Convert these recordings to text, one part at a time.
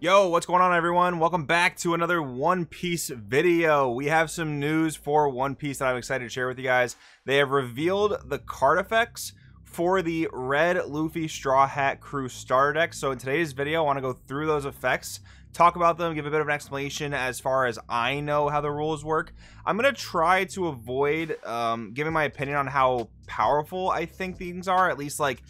Yo, what's going on, everyone? Welcome back to another One Piece video. We have some news for One Piece that I'm excited to share with you guys. They have revealed the card effects for the Red Luffy Straw Hat Crew starter deck. So in today's video, I want to go through those effects, talk about them, give a bit of an explanation as far as I know how the rules work. I'm going to try to avoid giving my opinion on how powerful I think things are, at least like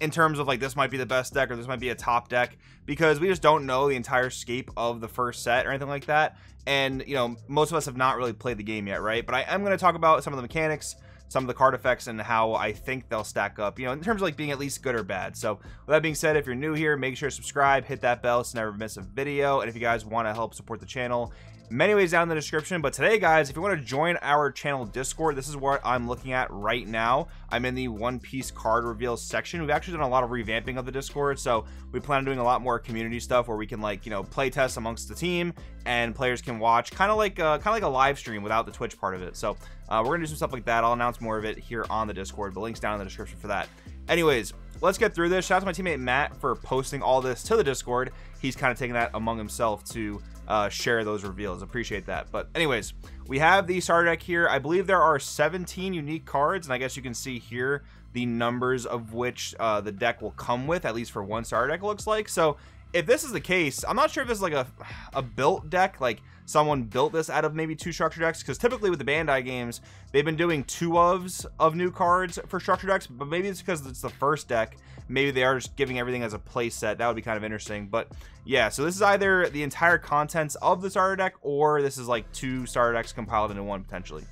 in terms of like this might be the best deck or this might be a top deck, because we just don't know the entire scape of the first set or anything like that. And you know, most of us have not really played the game yet, right? But I am going to talk about some of the mechanics, some of the card effects, and how I think they'll stack up, you know, in terms of like being at least good or bad. So with that being said, if you're new here, make sure to subscribe, hit that bell so you never miss a video. And if you guys want to help support the channel, many ways down in the description. But today, guys, if you want to join our channel Discord, this is what I'm looking at right now. I'm in the One Piece card reveals section. We've actually done a lot of revamping of the Discord, so we plan on doing a lot more community stuff where we can, like, you know, play test amongst the team and players can watch, kind of like a live stream without the Twitch part of it. So we're gonna do some stuff like that. I'll announce more of it here on the Discord. The link's down in the description for that. Anyways, let's get through this. Shout out to my teammate Matt for posting all this to the Discord. He's kind of taking that among himself to share those reveals. Appreciate that. But anyways, we have the starter deck here. I believe there are 17 unique cards, and I guess you can see here the numbers of which the deck will come with, at least for one starter deck, it looks like. So if this is the case, I'm not sure if this is like a built deck, like someone built this out of maybe two structure decks, because typically with the Bandai games, they've been doing two of new cards for structure decks, but maybe it's because it's the first deck. Maybe they are just giving everything as a play set. That would be kind of interesting. But yeah, so this is either the entire contents of the starter deck, or this is like two starter decks compiled into one potentially.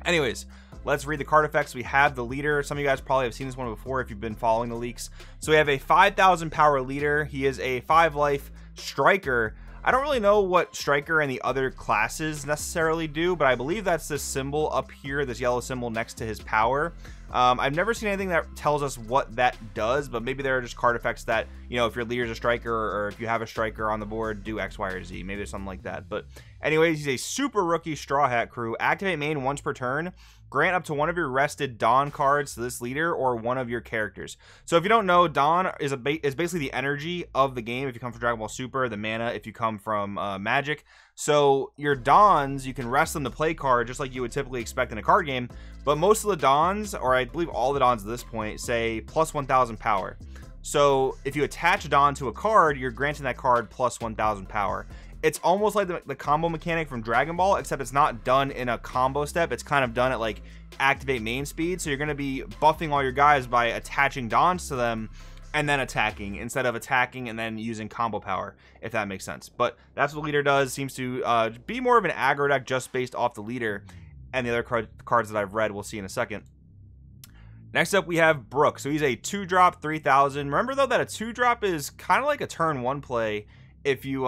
Anyways, let's read the card effects. We have the leader. Some of you guys probably have seen this one before if you've been following the leaks. So we have a 5,000 power leader. He is a 5 life striker. I don't really know what striker and the other classes necessarily do, but I believe that's this symbol up here, this yellow symbol next to his power. I've never seen anything that tells us what that does, but maybe there are just card effects that, you know, if your leader's a striker or if you have a striker on the board, do X, Y, or Z. Maybe there's something like that. But anyways, he's a super rookie Straw Hat Crew. Activate main once per turn. Grant up to one of your rested Dawn cards to this leader or one of your characters. So if you don't know, Dawn is basically the energy of the game if you come from Dragon Ball Super, the mana if you come from Magic. So your Dawns, you can rest them to play card just like you would typically expect in a card game. But most of the Dawns, or I believe all the Dawns at this point, say plus 1,000 power. So if you attach a Dawn to a card, you're granting that card plus 1,000 power. It's almost like the combo mechanic from Dragon Ball, except it's not done in a combo step. It's kind of done at like activate main speed. So you're going to be buffing all your guys by attaching Dawns to them and then attacking, instead of attacking and then using combo power, if that makes sense. But that's what the leader does. Seems to be more of an aggro deck just based off the leader and the other cards that I've read. We'll see in a second. Next up, we have Brook. So he's a 2-drop, 3,000. Remember, though, that a 2-drop is kind of like a turn 1 play if you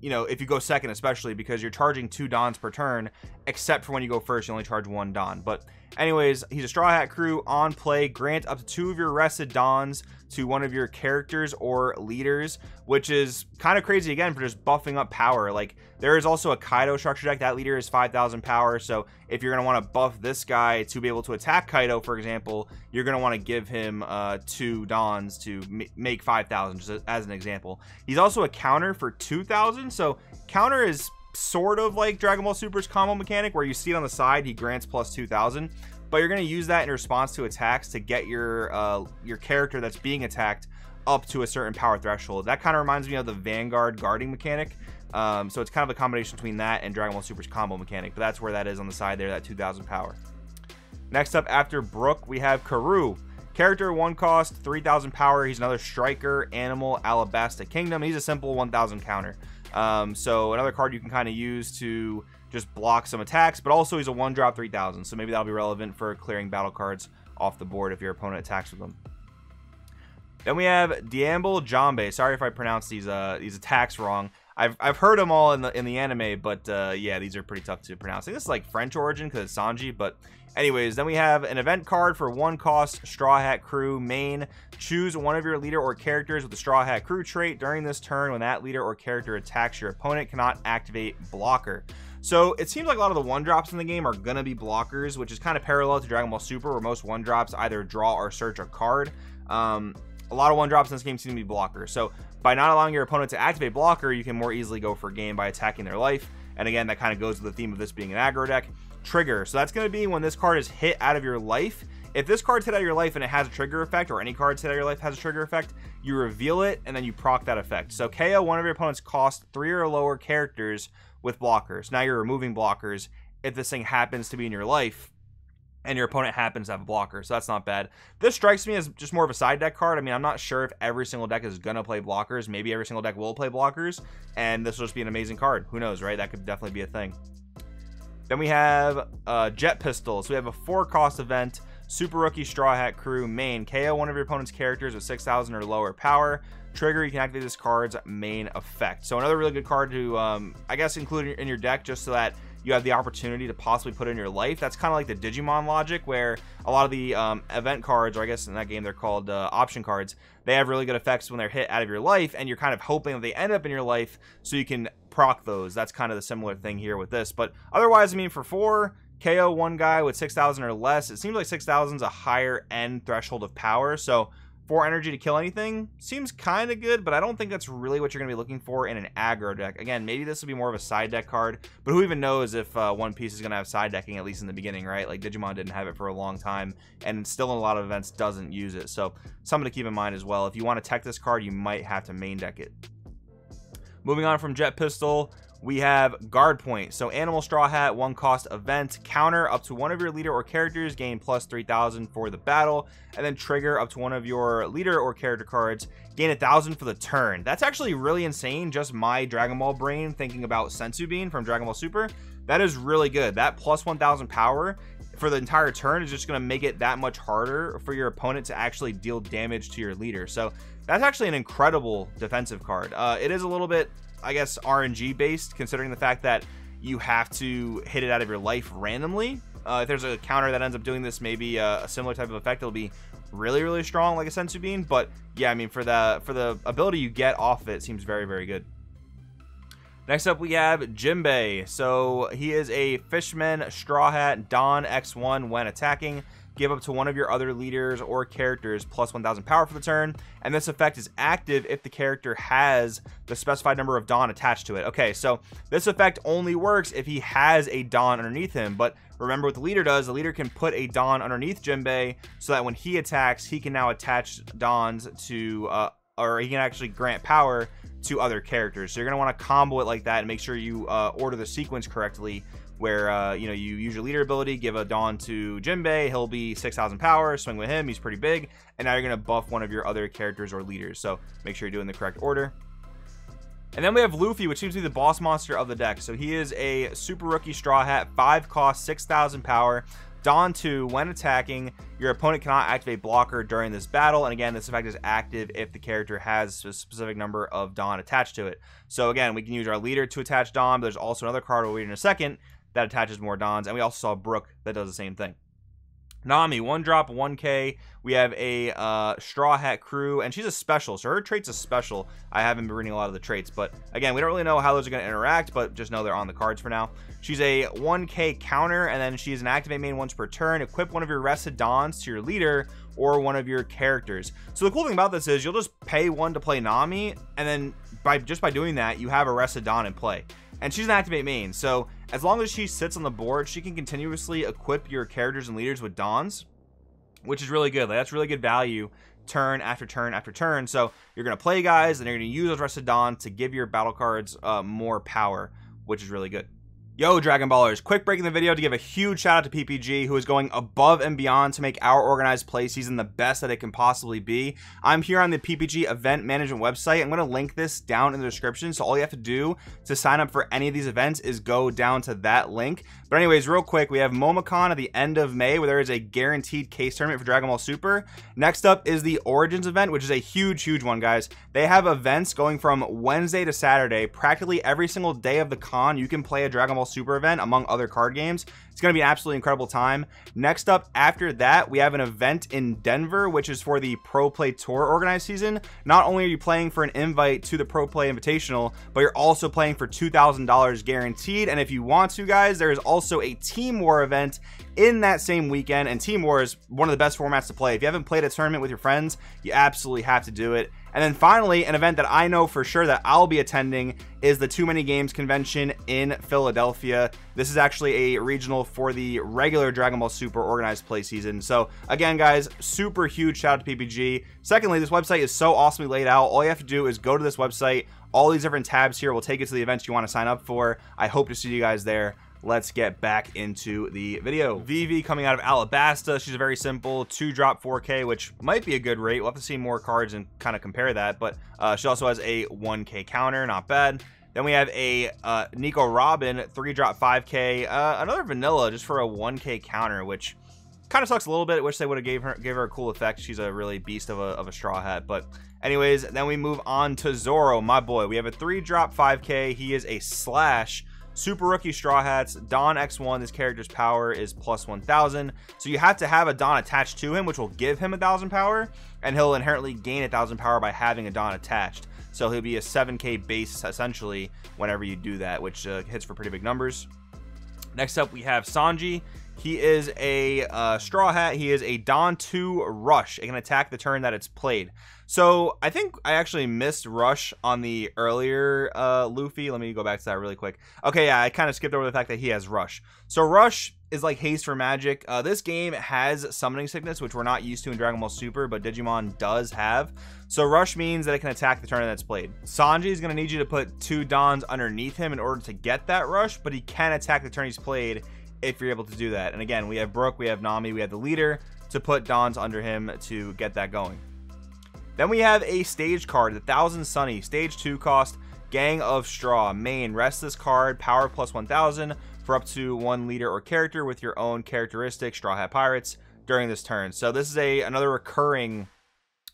you know, if you go second, especially because you're charging 2 Dawns per turn, except for when you go first, you only charge 1 Dawn. But anyways, he's a Straw Hat Crew. On play, grant up to 2 of your rested Dawns to one of your characters or leaders, which is kind of crazy again for just buffing up power. Like, there is also a Kaido structure deck. That leader is 5,000 power, so if you're going to want to buff this guy to be able to attack Kaido, for example, you're going to want to give him 2 Dawns to make 5,000, just as an example. He's also a counter for 2,000, so counter is sort of like Dragon Ball Super's combo mechanic, where you see it on the side, he grants plus 2,000, but you're going to use that in response to attacks to get your character that's being attacked up to a certain power threshold. That kind of reminds me of the Vanguard guarding mechanic. So it's kind of a combination between that and Dragon Ball Super's combo mechanic, but that's where that is on the side there, that 2,000 power. Next up, after Brook, we have Karoo. Character 1 cost, 3,000 power. He's another striker, animal, Alabasta Kingdom. He's a simple 1,000 counter. So another card you can kind of use to just block some attacks, but also he's a 1-drop 3,000. So maybe that'll be relevant for clearing battle cards off the board if your opponent attacks with them. Then we have Diamble Jambe. Sorry if I pronounce these attacks wrong. I've heard them all in the anime, but yeah, these are pretty tough to pronounce. I think this is like French origin because it's Sanji, but anyways, then we have an event card for 1 cost, Straw Hat Crew main. Choose one of your leader or characters with the Straw Hat Crew trait. During this turn, when that leader or character attacks, your opponent cannot activate blocker. So it seems like a lot of the 1-drops in the game are going to be blockers, which is kind of parallel to Dragon Ball Super, where most 1-drops either draw or search a card. a lot of 1-drops in this game seem to be blocker. So by not allowing your opponent to activate blocker, you can more easily go for game by attacking their life. And again, that kind of goes with the theme of this being an aggro deck. Trigger. So that's going to be when this card is hit out of your life. If this card's hit out of your life and it has a trigger effect, or any card's hit out of your life has a trigger effect, you reveal it and then you proc that effect. So KO one of your opponent's cost 3 or lower characters with blockers. Now you're removing blockers if this thing happens to be in your life and your opponent happens to have a blocker, so that's not bad. This strikes me as just more of a side deck card. I mean, I'm not sure if every single deck is going to play blockers. Maybe every single deck will play blockers, and this will just be an amazing card. Who knows, right? That could definitely be a thing. Then we have Jet Pistol. So we have a 4-cost event, Super Rookie Straw Hat Crew main. KO one of your opponent's characters with 6,000 or lower power. Trigger, you can activate this card's main effect. So another really good card to, I guess, include in your deck just so that you have the opportunity to possibly put in your life. That's kind of like the Digimon logic, where a lot of the event cards, or I guess in that game they're called option cards, they have really good effects when they're hit out of your life, and you're kind of hoping that they end up in your life so you can proc those. That's kind of the similar thing here with this. But otherwise, I mean, for 4, KO one guy with 6,000 or less, it seems like 6,000 is a higher end threshold of power. So 4 energy to kill anything seems kind of good, but I don't think that's really what you're going to be looking for in an aggro deck. Again, maybe this will be more of a side deck card, but who even knows if One Piece is going to have side decking, at least in the beginning, right? Like Digimon didn't have it for a long time, and still in a lot of events doesn't use it. So something to keep in mind as well. If you want to tech this card, you might have to main deck it. Moving on from Jet Pistol, we have Guard Point. So Animal Straw Hat, 1-cost event. Counter up to one of your leader or characters, gain plus 3,000 for the battle. And then trigger up to one of your leader or character cards, gain 1,000 for the turn. That's actually really insane. Just my Dragon Ball brain thinking about Senzu Bean from Dragon Ball Super. That is really good. That plus 1,000 power for the entire turn is just going to make it that much harder for your opponent to actually deal damage to your leader. So that's actually an incredible defensive card. It is a little bit, I guess, RNG based, considering the fact that you have to hit it out of your life randomly. If there's a counter that ends up doing this, maybe a similar type of effect, it'll be really, really strong, like a Senzu Bean. But yeah, I mean, for the ability you get off of it, seems very, very good. Next up, we have Jinbei. So he is a Fishman Straw Hat Don X1 when attacking. Give up to one of your other leaders or characters plus 1,000 power for the turn, and this effect is active if the character has the specified number of Dawn attached to it. Okay, so this effect only works if he has a Dawn underneath him, but remember what the leader does. The leader can put a Dawn underneath Jinbei so that when he attacks, he can now attach Dawns to, or he can actually grant power to other characters. So you're going to want to combo it like that and make sure you order the sequence correctly, where you know, you use your leader ability, give a Dawn to Jinbei, he'll be 6,000 power, swing with him, he's pretty big, and now you're going to buff one of your other characters or leaders. So make sure you're doing the correct order. And then we have Luffy, which seems to be the boss monster of the deck. So he is a Super Rookie Straw Hat, 5-cost, 6,000 power. Dawn 2, when attacking, your opponent cannot activate blocker during this battle, and again, this effect is active if the character has a specific number of Dawn attached to it. So again, we can use our leader to attach Dawn, but there's also another card we'll read in a second that attaches more Dawns, and we also saw Brook that does the same thing. Nami, 1-drop, 1K. We have a Straw Hat Crew, and she's a special, so her trait's a special. I haven't been reading a lot of the traits, but again, we don't really know how those are going to interact, but just know they're on the cards for now. She's a 1K counter, and then she's an activate main once per turn. Equip one of your rested Dawns to your leader or one of your characters. So the cool thing about this is you'll just pay 1 to play Nami, and then by doing that, you have a rested Dawn in play. And she's an activate main, so as long as she sits on the board, she can continuously equip your characters and leaders with Dawns, which is really good. Like, that's really good value turn after turn after turn. So you're going to play guys, and you're going to use those rested Dawns to give your battle cards more power, which is really good. Yo, Dragon Ballers, quick break in the video to give a huge shout out to PPG, who is going above and beyond to make our organized play season the best that it can possibly be. I'm here on the PPG event management website. I'm going to link this down in the description, so all you have to do to sign up for any of these events is go down to that link. But anyways, real quick, we have MomoCon at the end of May, where there is a guaranteed case tournament for Dragon Ball Super. Next up is the Origins event, which is a huge, huge one, guys. They have events going from Wednesday to Saturday. Practically every single day of the con, you can play a Dragon Ball Super event, among other card games. It's going to be an absolutely incredible time. Next up, after that, we have an event in Denver, which is for the Pro Play Tour organized season. Not only are you playing for an invite to the Pro Play Invitational, but you're also playing for $2,000 guaranteed. And if you want to, guys, there is also a Team War event in that same weekend, and Team War is one of the best formats to play. If you haven't played a tournament with your friends, you absolutely have to do it. And then finally, an event that I know for sure that I'll be attending is the Too Many Games convention in Philadelphia. This is actually a regional for the regular Dragon Ball Super organized play season. So again, guys, super huge shout out to PPG. Secondly, this website is so awesomely laid out. All you have to do is go to this website. All these different tabs here will take you to the events you want to sign up for. I hope to see you guys there. Let's get back into the video. Vivi coming out of Alabasta. She's a very simple 2-drop 4K, which might be a good rate. We'll have to see more cards and kind of compare that. But she also has a 1K counter, not bad. Then we have a Nico Robin 3-drop 5K, another vanilla just for a 1K counter, which kind of sucks a little bit. I wish they would have gave her a cool effect. She's a really beast of a straw hat. But anyways, then we move on to Zoro, my boy. We have a 3-drop 5K. He is a slash. Super Rookie Straw Hats, Don X1, this character's power is plus 1000. So you have to have a Don attached to him, which will give him 1000 power, and he'll inherently gain 1000 power by having a Don attached. So he'll be a 7K base essentially whenever you do that, which hits for pretty big numbers. Next up, we have Sanji. He is a Straw Hat. He is a Don 2 Rush. It can attack the turn that it's played. So I think I actually missed Rush on the earlier Luffy. Let me go back to that really quick. Okay, yeah, I kind of skipped over the fact that he has Rush. So Rush is like haste for magic. This game has summoning sickness, which we're not used to in Dragon Ball Super, but Digimon does have. So Rush means that it can attack the turn that's played. Sanji is going to need you to put 2 Dons underneath him in order to get that Rush, but he can attack the turn he's played if you're able to do that. And again, we have Brook, we have Nami, we have the leader to put Dons under him to get that going. Then we have a stage card, the 1000 Sunny, stage 2 cost, Gang of Straw. Main, rest this card, power plus 1000 for up to 1 leader or character with your own characteristic, Straw Hat Pirates, during this turn. So this is another recurring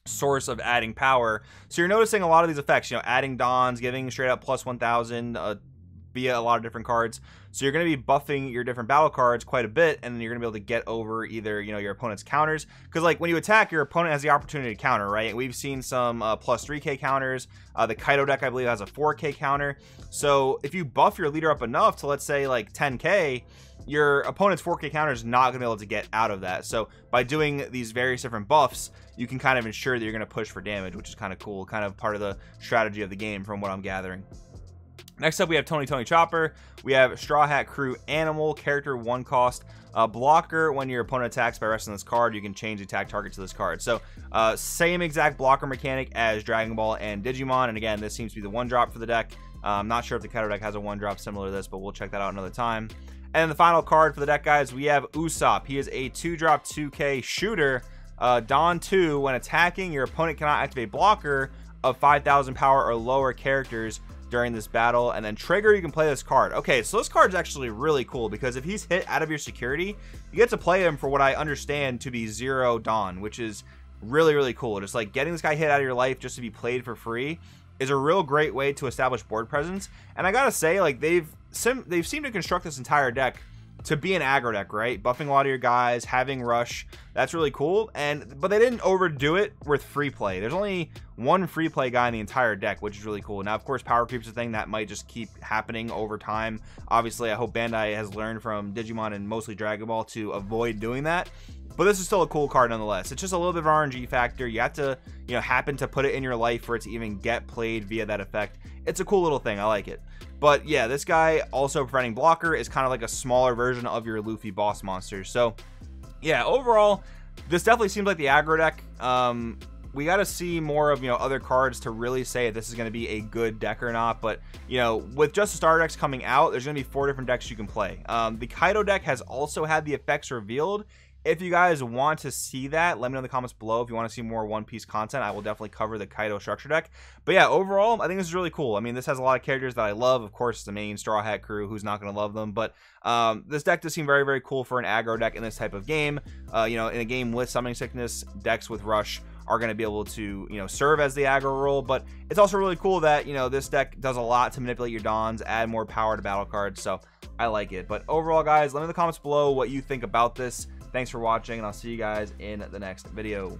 source of adding power. So you're noticing a lot of these effects, you know, adding Dons, giving straight up plus 1000 via a lot of different cards. So you're going to be buffing your different battle cards quite a bit, and then you're going to be able to get over either, you know, your opponent's counters, because like when you attack, your opponent has the opportunity to counter, right? We've seen some plus 3K counters. The Kaido deck, I believe, has a 4K counter. So if you buff your leader up enough to, let's say, like 10K, your opponent's 4K counter is not going to be able to get out of that. So by doing these various different buffs, you can kind of ensure that you're going to push for damage, which is kind of cool, kind of part of the strategy of the game from what I'm gathering. Next up, we have Tony Chopper. We have Straw Hat Crew Animal, character 1 cost. Blocker, when your opponent attacks by resting this card, you can change the attack target to this card. So same exact blocker mechanic as Dragon Ball and Digimon. And again, this seems to be the 1-drop for the deck. I'm not sure if the Kaido deck has a 1-drop similar to this, but we'll check that out another time. And then the final card for the deck, guys, we have Usopp. He is a 2-drop 2K shooter. Don 2, when attacking, your opponent cannot activate blocker of 5000 power or lower characters during this battle. And then trigger, you can play this card. Okay, so this card is actually really cool, because if he's hit out of your security, you get to play him for what I understand to be 0 Don, which is really, really cool. Just like getting this guy hit out of your life just to be played for free is a real great way to establish board presence. And I gotta say, like, they've seemed to construct this entire deck to be an aggro deck, right? Buffing a lot of your guys, having Rush, that's really cool. But they didn't overdo it with free play. There's only 1 free play guy in the entire deck, which is really cool. Now, of course, power creep's a thing that might just keep happening over time. Obviously, I hope Bandai has learned from Digimon and mostly Dragon Ball to avoid doing that. But this is still a cool card nonetheless. It's just a little bit of RNG factor. You have to, you know, happen to put it in your life for it to even get played via that effect. It's a cool little thing. I like it. But yeah, this guy also preventing blocker is kind of like a smaller version of your Luffy boss monster. So yeah, overall, this definitely seems like the aggro deck. We got to see more of, you know, other cards to really say if this is going to be a good deck or not. But, you know, with just the starter decks coming out, there's going to be 4 different decks you can play. The Kaido deck has also had the effects revealed. If you guys want to see that, let me know in the comments below. If you want to see more One Piece content, I will definitely cover the Kaido structure deck. But yeah, overall, I think this is really cool. I mean, this has a lot of characters that I love. Of course, the main Straw Hat Crew, who's not going to love them. But this deck does seem very, very cool for an aggro deck in this type of game. You know, in a game with Summoning Sickness, decks with Rush are going to be able to, you know, serve as the aggro role. But it's also really cool that, you know, this deck does a lot to manipulate your Dons, add more power to battle cards. So I like it. But overall, guys, let me know in the comments below what you think about this. Thanks for watching, and I'll see you guys in the next video.